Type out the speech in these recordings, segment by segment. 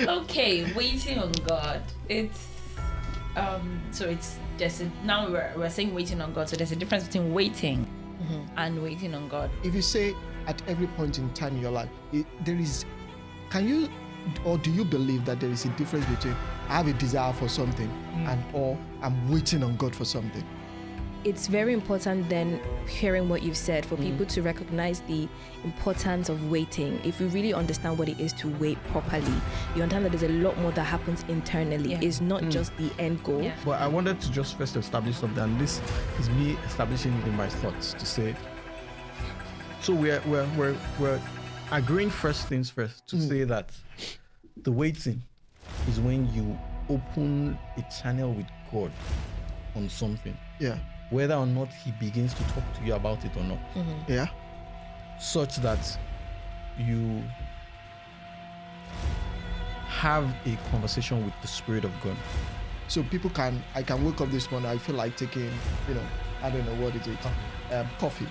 Okay, waiting on God. It's so it's now we're saying waiting on God. So there's a difference between waiting and waiting on God. If you say at every point in time in your life, there is, can you or do you believe that there is a difference between I have a desire for something and or I'm waiting on God for something? It's very important then, hearing what you've said, for people to recognize the importance of waiting. If we really understand what it is to wait properly, you understand that there's a lot more that happens internally. Yeah. It's not just the end goal. Yeah. But I wanted to just first establish something, and this is me establishing it in my thoughts to say. So we're agreeing first things first to say that the waiting is when you open a channel with God on something. Yeah. Whether or not he begins to talk to you about it or not, Yeah. such that you have a conversation with the Spirit of God. So I can wake up this morning, I feel like taking, I don't know what is it, coffee.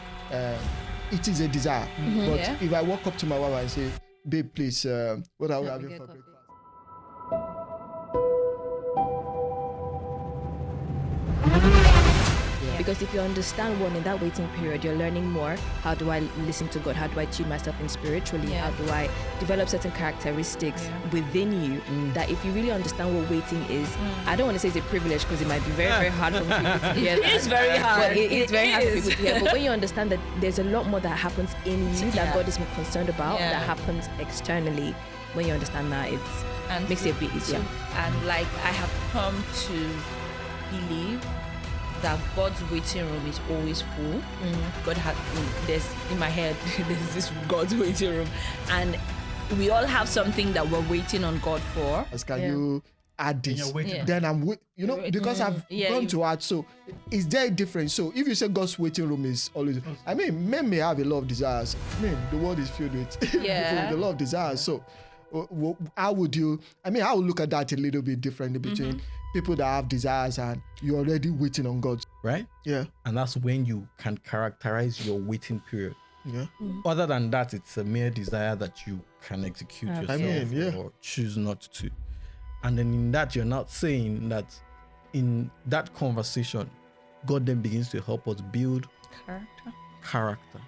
It is a desire. But if I walk up to my wife and say, babe, please, what are we having for breakfast? Because if you understand one, in that waiting period, you're learning more. How do I listen to God? How do I tune myself in spiritually? Yeah. How do I develop certain characteristics within you that if you really understand what waiting is, I don't want to say it's a privilege because it might be very, very hard for people to hear. It is very hard. But it's very hard for is. people to hear. But when you understand that there's a lot more that happens in you that Yeah. God is more concerned about, Yeah. that happens externally, when you understand that, And makes it a bit easier. And like I have come to believe that God's waiting room is always full. God has there's in my head there's this God's waiting room, and we all have something that we're waiting on God for. Can you add this? you're waiting Yeah. Then because I've gone to add. So is there a difference? So if you say God's waiting room is always, I mean, men may have a lot of desires. I mean, the world is filled with Yeah. with a lot of desires. So how would you? I mean, I would look at that a little bit differently between people that have desires and you're already waiting on God. Right? Yeah. And that's when you can characterize your waiting period. Yeah. Other than that, it's a mere desire that you can execute yourself yeah. or choose not to. And then in that, you're not saying that in that conversation, God then begins to help us build Character. character.